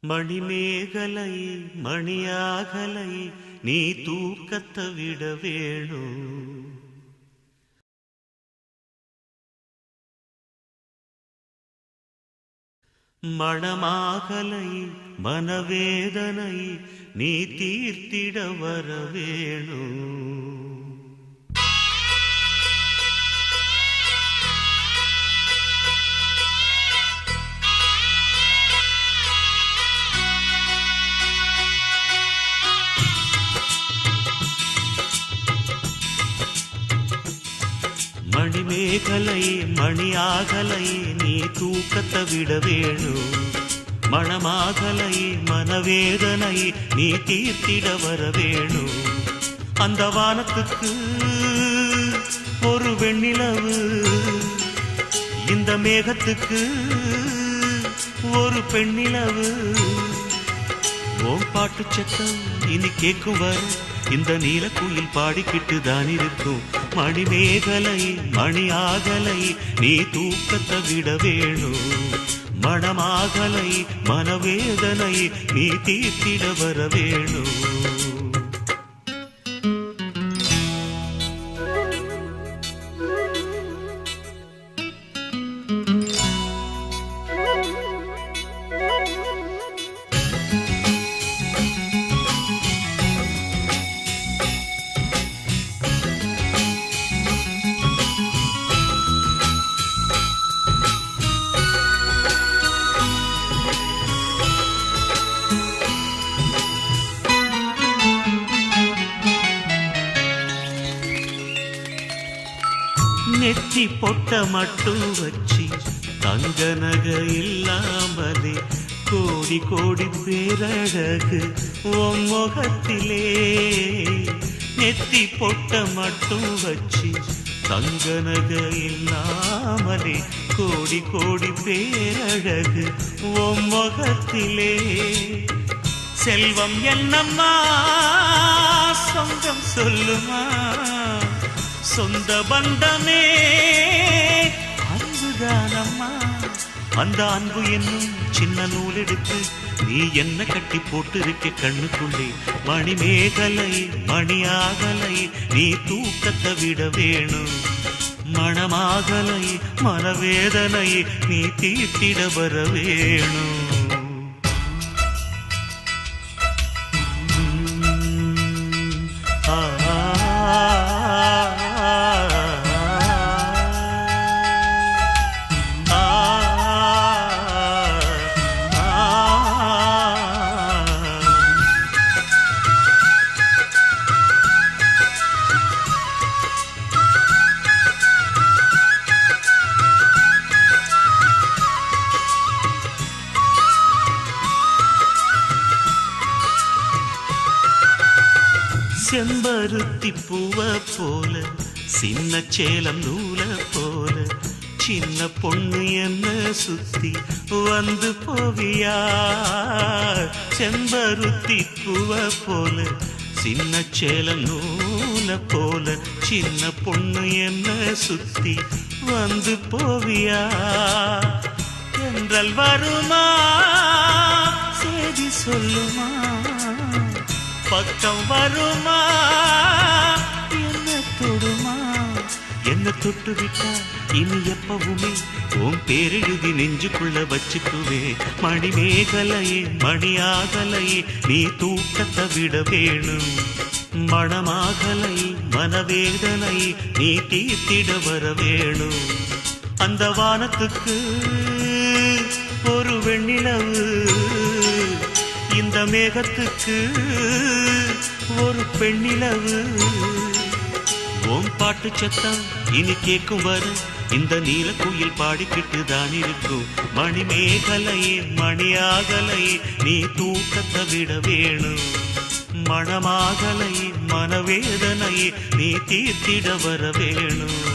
மணிமேகலை மணியாகலை நீ தூக்கத்தை விட வேணும். மணமாகலை மனவேதனை நீ தீர்த்திட வர வேணும். மணிமேகலை மணியாகலை நீ தூக்கத்தை விட வேணும். மணமாகலை மனவேதனை நீ தீர்த்திட வர வேணும். அந்த வானத்துக்கு ஒரு வெண்ணிலவு, இந்த மேகத்துக்கு ஒரு பெண்ணிலவு. ஓம் பாட்டு சத்தம் இனி கேட்கும் வர இந்த நீலக்குயில் பாடிக்கிட்டு தான் இருக்கும். மணிமேகலை மணியாகலை நீ தூக்கத்தை விட வேணும். மணமாகலை மனவேதனை நீ தீர்த்திட வர வேணும். நெற்றி பொட்ட மட்டும் வச்சு தங்க நகை இல்லாமலே கோடி கோடி பேரழகு உன் முகத்திலே. நெற்றி பொட்ட மட்டும் வச்சு தங்க நகை இல்லாமலே கோடி கோடி பேரழகு உன் முகத்திலே. செல்வம் என்னம்மா சொந்தம் சொல்லுமா, சொந்த பந்தமே அன்புதானம்மா. அந்த அன்பு என்னும் சின்ன நூல் எடுத்து நீ என்ன கட்டி போட்டு இருக்க கண்ணுக்குள்ளே. மணிமேகலை மணியாகலை நீ தூக்கத்தை விட வேணும். மணமாகலை மனவேதனை நீ தீர்த்திட வர வேணும். செம்பருத்தி பூவ போல சின்ன சேலம் நூல போல சின்ன பொண்ணு என்ன சுத்தி வந்து போவியா. செம்பருத்தி பூவ போல சின்ன சேலம் நூல போல சின்ன பொண்ணு என்ன சுத்தி வந்து போவியா. என்றால் வருமா செய்தி சொல்லுமா, பக்கம் வருமா என்ன தொடுமா. என்ன தொட்டு விட்டா இனி எப்பவுமே உன் பேரெழுதி நெஞ்சுக்குள்ள வச்சுக்குவே. மணிமேகலையே மணியாகலையே நீ தூக்கத்தை விட வேணும். மணமாகலை மனவேதனை நீ தீர்த்திட வர வேணும். அந்த வானத்துக்கு ஒரு வெண்ணிலவு, இந்த மேகத்துக்கு ஒரு பெண்ணிலவு. ஓம் பாட்டு சத்தம் இனி கேட்கும் வர இந்த நீலக்குயில் பாடிக்கிட்டு தான் இருக்கும். மணிமேகலையே மணியாகலையே நீ தூக்கத்தை விட வேணும். மணமாகலை மனவேதனை நீ தீர்த்திட வர வேணும்.